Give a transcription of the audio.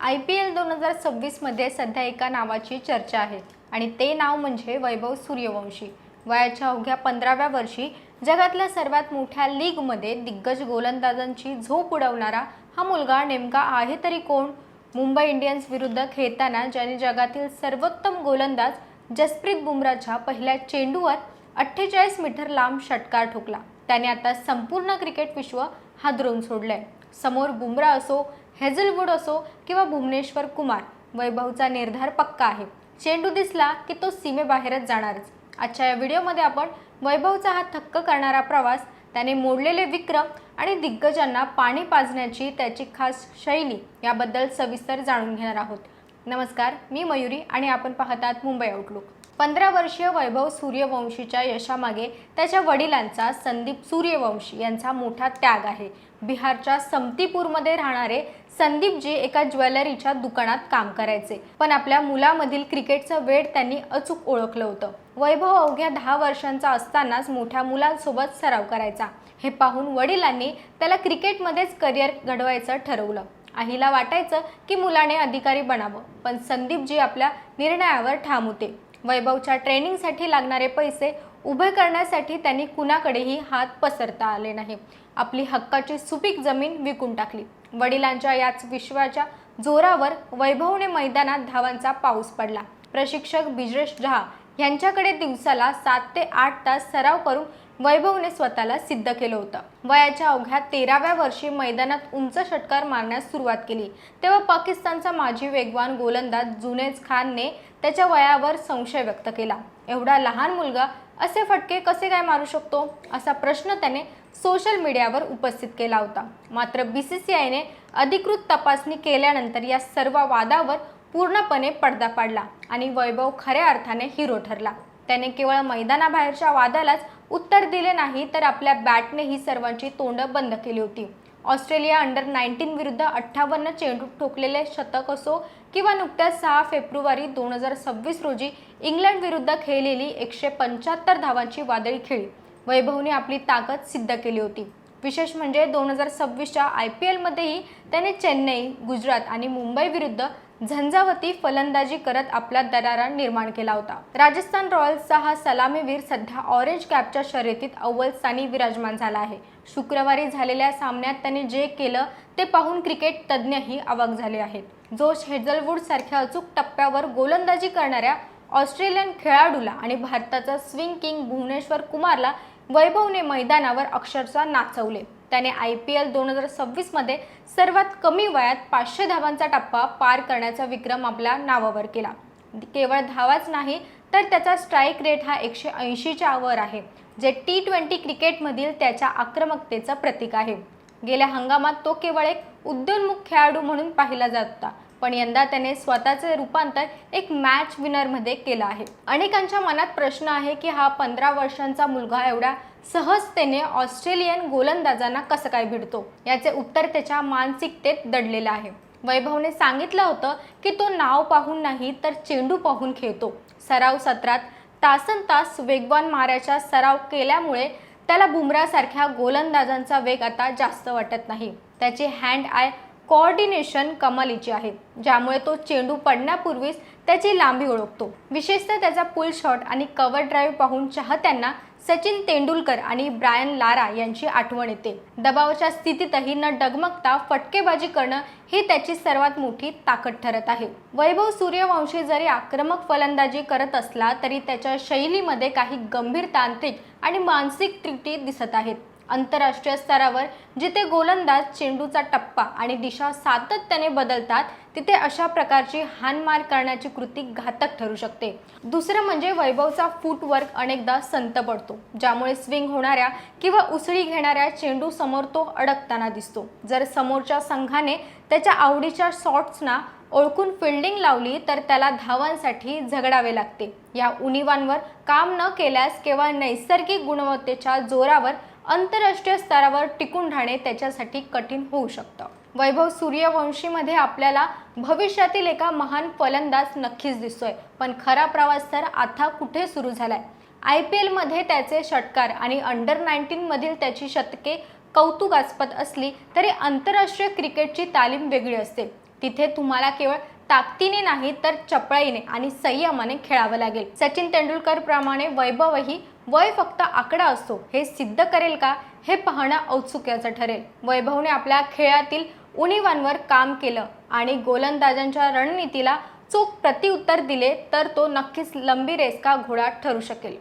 IPL 2026 मध्ये सध्या एका नावाची चर्चा आहे आणि ते नाव म्हणजे वैभव सूर्यवंशी। वयाच्या अवघ्या 15व्या वर्षी जगातल्या सर्वात मोठ्या लीगमध्ये दिग्गज गोलंदाजांची झोप उडवणारा हा मुलगा नेमका आहे तरी कोण? मुंबई इंडियन्स विरुद्ध खेळताना ज्याने जगातील सर्वोत्तम गोलंदाज जसप्रीत बुमराहच्या पहिल्या चेंडूवर 48 मीटर लांब षटकार ठोकला, त्याने आता संपूर्ण क्रिकेट विश्व हादरवून सोडलंय। समोर बुमराह असो, हेझलवूड असो किंवा भुवनेश्वर कुमार, वैभवचा निर्धार पक्का आहे। चेंडू दिसला की तो सीमेबाहेरच जाणारच। आजच्या या व्हिडिओमध्ये आपण वैभवचा हा थक्क करणारा प्रवास, त्याने मोडलेले विक्रम आणि दिग्गजांना पाणी पाजण्याची त्याची खास शैली याबद्दल सविस्तर जाणून घेणार आहोत। नमस्कार, मी मयुरी आणि आपण पाहतात मुंबई आउटलुक। 15 वर्षीय वैभव सूर्यवंशीच्या यशामागे त्याच्या वडिलांचा संदीप सूर्यवंशी यांचा मोठा त्याग आहे। बिहारच्या समतीपूरमध्ये राहणारे संदीपजी एका ज्वेलरीच्या दुकानात काम करायचे, पण आपल्या मुलामधील क्रिकेटचं वेड त्यांनी अचूक ओळखलं होतं। वैभव अवघ्या 10 वर्षांचा असतानाच मोठ्या मुलांसोबत सराव करायचा। हे पाहून वडिलांनी त्याला क्रिकेटमध्येच करिअर घडवायचं ठरवलं। आईला वाटायचं की मुलाने अधिकारी बनावं, पण संदीपजी आपल्या निर्णयावर ठाम होते। वैभवच्या ट्रेनिंगसाठी लागणारे पैसे उभे करण्यासाठी त्यांनी कुणाकडेही हात पसरता आले नाही। आपली हक्काची सुपीक जमीन विकून टाकली। वडिलांच्या याच विश्वाच्या जोरावर वैभवने मैदानात धावांचा पाऊस पडला। प्रशिक्षक ब्रिजेश झा यांच्याकडे दिवसाला 7 ते 8 तास सराव करून वैभवने स्वतःला सिद्ध केलं होतं। वयाच्या अवघ्या 13व्या वर्षी मैदानात उंच षटकार मारण्यास सुरुवात केली, तेव्हा पाकिस्तानचा माजी वेगवान गोलंदाज जुनेद खानने त्याच्या वयावर संशय व्यक्त केला। एवढा लहान मुलगा असे फटके कसे काय मारू शकतो, असा प्रश्न त्याने सोशल मीडियावर उपस्थित केला होता। मात्र BCCIने अधिकृत तपासणी केल्यानंतर या सर्व वादावर पूर्णपणे पडदा पाडला आणि वैभव खऱ्या अर्थाने हिरो ठरला। त्याने केवळ मैदानाबाहेरच्या वादालाच उत्तर दिले नाही, तर आपल्या बॅटने ही सर्वांची तोंड बंद केली होती। ऑस्ट्रेलिया अंडर-19 विरुद्ध 58 चेंडू ठोकलेले शतक असो किंवा नुकत्याच 6 फेब्रुवारी 2026 रोजी इंग्लंड विरुद्ध खेळलेली 175 धावांची वादळी खेळी, वैभवने आपली ताकद सिद्ध केली होती। विशेष म्हणजे 2026च्या IPL मध्येही त्याने चेन्नई, गुजरात आणि मुंबई विरुद्ध झंझावती फलंदाजी करत आपला दरारा निर्माण केला होता। राजस्थान रॉयल्सचा हा सलामीवीर सध्या ऑरेंज कॅपच्या शर्यतीत अव्वल स्थानी विराजमान झाला आहे। शुक्रवारी झालेल्या सामन्यात त्याने जे केलं ते पाहून क्रिकेट तज्ञही अवाक झाले आहेत। जोश हेझलवूड सारख्या अचूक टप्प्यावर गोलंदाजी करणाऱ्या ऑस्ट्रेलियन खेळाडूला आणि भारताचा स्विंग किंग भुवनेश्वर कुमारला वैभवने मैदानावर अक्षरशः नाचवले। त्याने IPL 2026 मध्ये सर्वात कमी वयात 500 धावांचा टप्पा पार करण्याचा विक्रम आपल्या नावावर केला। केवळ धावाच नाही, तर त्याचा स्ट्राईक रेट हा 180च्या वर आहे, जे T20 क्रिकेटमधील त्याच्या आक्रमकतेचं प्रतीक आहे। गेल्या हंगामात तो केवळ एक उद्योन्मुख खेळाडू म्हणून पाहिला जात होता, पण यंदा त्याने स्वतःचे रूपांतर एक मॅच विनरमध्ये केलं आहे। अनेकांच्या मनात प्रश्न आहे की हा 15 वर्षांचा मुलगा एवढ्या सहजतेने ऑस्ट्रेलियन गोलंदाजांना कसं काय भिडतो। याचे उत्तर त्याच्या मानसिकतेत दडलेलं आहे। वैभवने सांगितलं होतं की तो नाव पाहून नाही, तर चेंडू पाहून खेळतो। सराव सत्रात तासनतास वेगवान मारायचा सराव केल्यामुळे त्याला बुमराहसारख्या गोलंदाजांचा वेग आता जास्त वाटत नाही। त्याची हँड आय कोऑर्डिनेशन कमालीची आहे, ज्यामुळे तो चेंडू पडण्यापूर्वीच त्याची लांबी ओळखतो। विशेषतः त्याचा पुल शॉट आणि कव्हर ड्राईव्ह पाहून चाहत्यांना सचिन तेंडुलकर आणि ब्रायन लारा यांची आठवण येते। दबावाच्या स्थितीतही न डगमगता फटकेबाजी करणं ही त्याची सर्वात मोठी ताकद ठरत आहे। वैभव सूर्यवंशी जरी आक्रमक फलंदाजी करत असला, तरी त्याच्या शैलीमध्ये काही गंभीर तांत्रिक आणि मानसिक त्रुटी दिसत आहेत। आंतरराष्ट्रीय स्तरावर जिथे गोलंदाज चेंडूचा टप्पा आणि दिशा सातत्याने बदलतात, तिथे अशा प्रकारची हाणमार करण्याची कृती घातक ठरू शकते। दुसरं म्हणजे वैभवचा फुटवर्क अनेकदा संत पडतो, ज्यामुळे स्विंग होणाऱ्या किंवा उसळी घेणाऱ्या चेंडू समोर तो अडकताना दिसतो। जर समोरच्या संघाने त्याच्या आवडीच्या शॉट्सना ओळखून फिल्डिंग लावली, तर त्याला धावांसाठी झगडावे लागते। या उणिवांवर काम न केल्यास केवळ नैसर्गिक गुणवत्तेच्या जोरावर आंतरराष्ट्रीय स्तरावर टिकून राहणे त्याच्यासाठी कठीण होऊ शकतं। वैभव सूर्यवंशीमध्ये आपल्याला भविष्यातील एका महान फलंदाज नक्कीच दिसतोय, पण खरा प्रवास तर आता कुठे सुरू झालाय। IPL मध्ये त्याचे षटकार आणि अंडर-19 मधील त्याची शतके कौतुकास्पद असली तरी आंतरराष्ट्रीय क्रिकेटची तालीम वेगळी असते। तिथे तुम्हाला केवळ ताकदीने नाही तर चपळाईने आणि संयमाने खेळावं लागेल. सचिन तेंडुलकर प्रमाणे वैभवही वय फक्त आकडा असतो हे सिद्ध करेल का हे पाहणं औत्सुक्याचं ठरेल. वैभवने आपल्या खेळातील उणीवांवर काम केलं आणि गोलंदाजांच्या रणनीतीला चोख प्रत्युत्तर दिले तर तो नक्कीच लंबी रेस का घोडा ठरू शकेल.